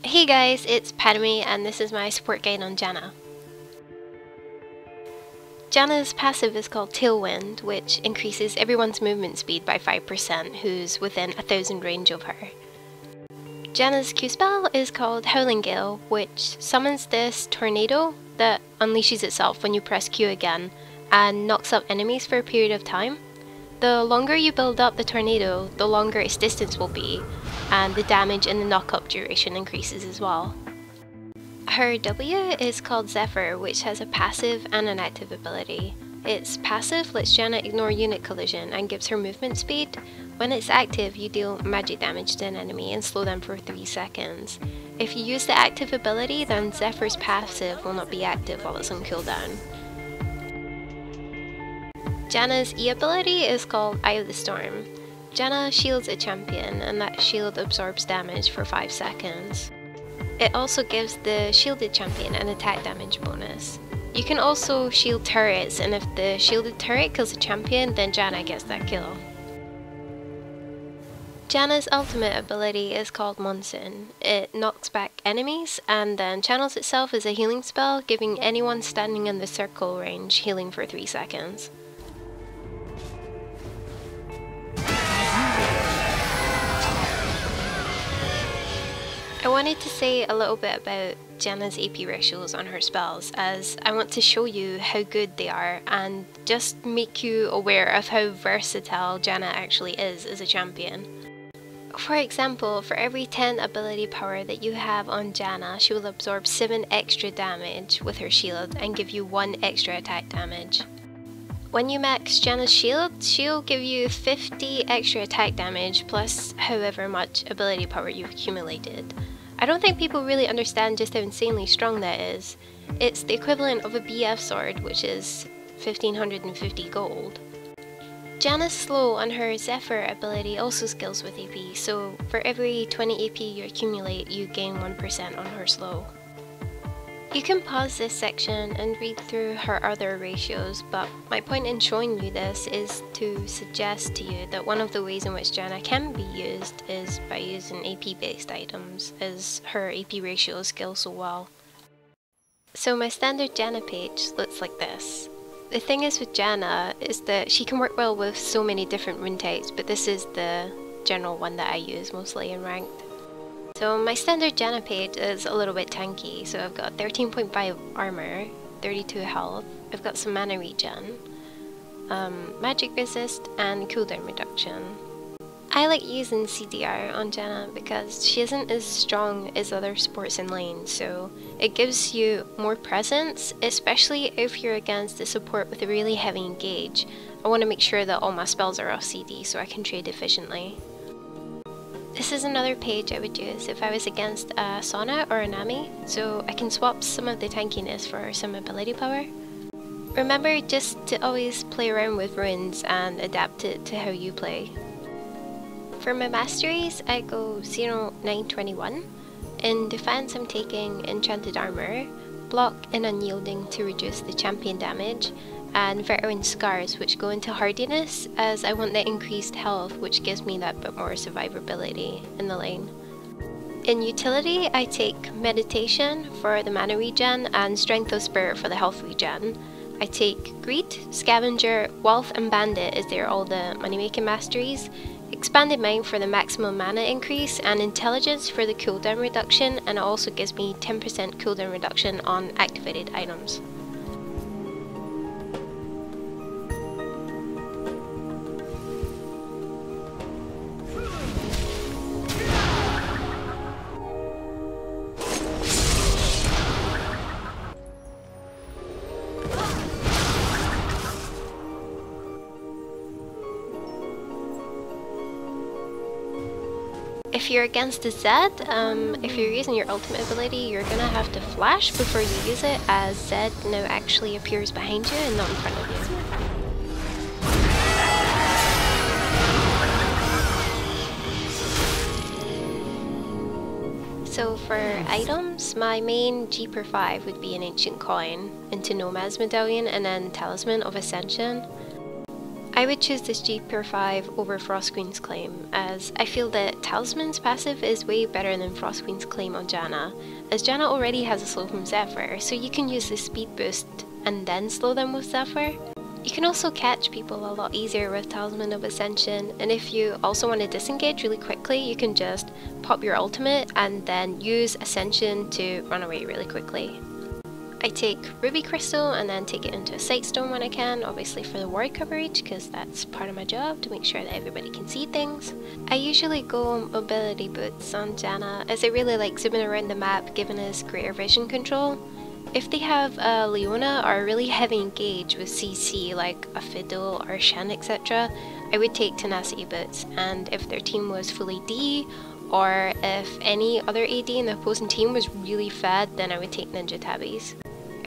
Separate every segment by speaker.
Speaker 1: Hey guys, it's Padami and this is my support guide on Janna. Janna's passive is called Tailwind, which increases everyone's movement speed by 5% who's within 1,000 range of her. Janna's Q spell is called Howling Gale, which summons this tornado that unleashes itself when you press Q again and knocks up enemies for a period of time. The longer you build up the tornado, the longer its distance will be, and the damage and the knock-up duration increases as well. Her W is called Zephyr, which has a passive and an active ability. Its passive lets Janna ignore unit collision and gives her movement speed. When it's active, you deal magic damage to an enemy and slow them for 3 seconds. If you use the active ability, then Zephyr's passive will not be active while it's on cooldown. Janna's E ability is called Eye of the Storm. Janna shields a champion and that shield absorbs damage for 5 seconds. It also gives the shielded champion an attack damage bonus. You can also shield turrets, and if the shielded turret kills a champion, then Janna gets that kill. Janna's ultimate ability is called Monsoon. It knocks back enemies and then channels itself as a healing spell, giving anyone standing in the circle range healing for 3 seconds. I wanted to say a little bit about Janna's AP ratios on her spells, as I want to show you how good they are and just make you aware of how versatile Janna actually is as a champion. For example, for every 10 ability power that you have on Janna, she will absorb 7 extra damage with her shield and give you 1 extra attack damage. When you max Janna's shield, she'll give you 50 extra attack damage plus however much ability power you've accumulated. I don't think people really understand just how insanely strong that is. It's the equivalent of a BF sword, which is 1550 gold. Janna's slow on her Zephyr ability also scales with AP, so for every 20 AP you accumulate, you gain 1% on her slow. You can pause this section and read through her other ratios, but my point in showing you this is to suggest to you that one of the ways in which Janna can be used is by using AP based items, as her AP ratios scale so well. So my standard Janna page looks like this. The thing is with Janna is that she can work well with so many different rune types, but this is the general one that I use mostly in ranked. So my standard Janna page is a little bit tanky, so I've got 13.5 armor, 32 health, I've got some mana regen, magic resist, and cooldown reduction. I like using CDR on Janna because she isn't as strong as other supports in lane, so it gives you more presence, especially if you're against a support with a really heavy engage. I want to make sure that all my spells are off CD so I can trade efficiently. This is another page I would use if I was against a Sona or a Nami, so I can swap some of the tankiness for some ability power. Remember just to always play around with runes and adapt it to how you play. For my masteries, I go 0-9-21. In defense, I'm taking Enchanted Armor, Block and Unyielding to reduce the champion damage, and Veteran Scars, which go into hardiness, as I want the increased health, which gives me that bit more survivability in the lane. In utility, I take Meditation for the mana regen and Strength of Spirit for the health regen. I take Greed, Scavenger, Wealth and Bandit as they're all the money making masteries, Expanded Mind for the maximum mana increase, and Intelligence for the cooldown reduction, and it also gives me 10% cooldown reduction on activated items. If you're against the Zed, if you're using your ultimate ability, you're gonna have to flash before you use it, as Zed now actually appears behind you and not in front of you. So for items, my main G per 5 would be an Ancient Coin, into Nomad's Medallion, and then Talisman of Ascension. I would choose this G per 5 over Frost Queen's Claim, as I feel that Talisman's passive is way better than Frost Queen's Claim on Janna, as Janna already has a slow from Zephyr, so you can use the speed boost and then slow them with Zephyr. You can also catch people a lot easier with Talisman of Ascension, and if you also want to disengage really quickly, you can just pop your ultimate and then use Ascension to run away really quickly. I take Ruby Crystal and then take it into a Sightstone when I can, obviously for the ward coverage, because that's part of my job to make sure that everybody can see things. I usually go Mobility Boots on Janna, as I really like zooming around the map, giving us greater vision control. If they have a Leona or a really heavy engage with CC like a Fiddle or Shen etc, I would take Tenacity Boots, and if their team was fully D, or if any other AD in the opposing team was really fed, then I would take Ninja Tabbies.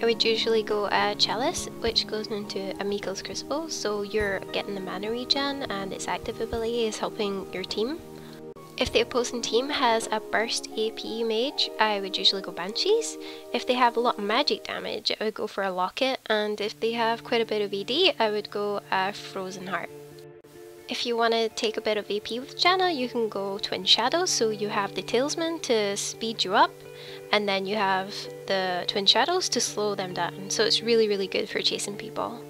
Speaker 1: I would usually go Chalice, which goes into a Miko's Crucible, so you're getting the mana regen and its active ability is helping your team. If the opposing team has a burst AP mage, I would usually go Banshees. If they have a lot of magic damage, I would go for a Locket, and if they have quite a bit of AD, I would go Frozen Heart. If you want to take a bit of AP with Janna, you can go Twin Shadows, so you have the Talisman to speed you up, and then you have the Twin Shadows to slow them down, so it's really good for chasing people.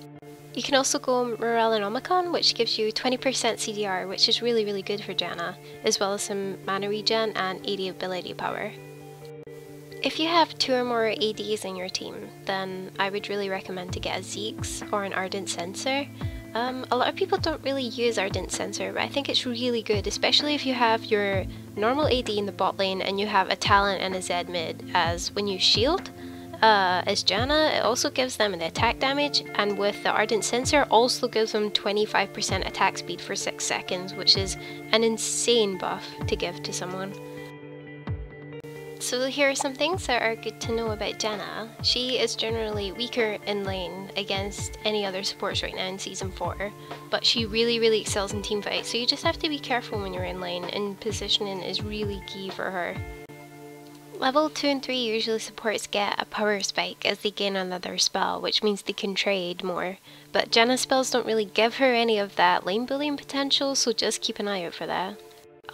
Speaker 1: You can also go Morellinomicon, which gives you 20% CDR, which is really good for Janna, as well as some mana regen and AD ability power. If you have 2 or more ADs in your team, then I would really recommend to get a Zeke's or an Ardent Censer. A lot of people don't really use Ardent Censer, but I think it's really good, especially if you have your normal AD in the bot lane and you have a Talent and a Zed mid, as when you shield as Janna, it also gives them the attack damage, and with the Ardent Censer also gives them 25% attack speed for 6 seconds, which is an insane buff to give to someone. So here are some things that are good to know about Janna. She is generally weaker in lane against any other supports right now in Season 4, but she really excels in teamfights, so you just have to be careful when you're in lane, and positioning is really key for her. Level 2 and 3 usually supports get a power spike as they gain another spell, which means they can trade more, but Janna's spells don't really give her any of that lane building potential, so just keep an eye out for that.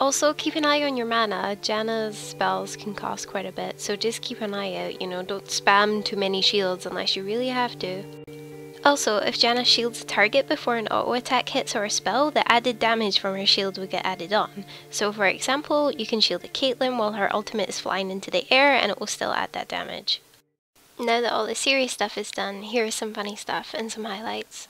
Speaker 1: Also, keep an eye on your mana. Janna's spells can cost quite a bit, so just keep an eye out, don't spam too many shields unless you really have to. Also, if Janna shields a target before an auto attack hits or a spell, the added damage from her shield will get added on. So for example, you can shield a Caitlyn while her ultimate is flying into the air and it will still add that damage. Now that all the serious stuff is done, here is some funny stuff and some highlights.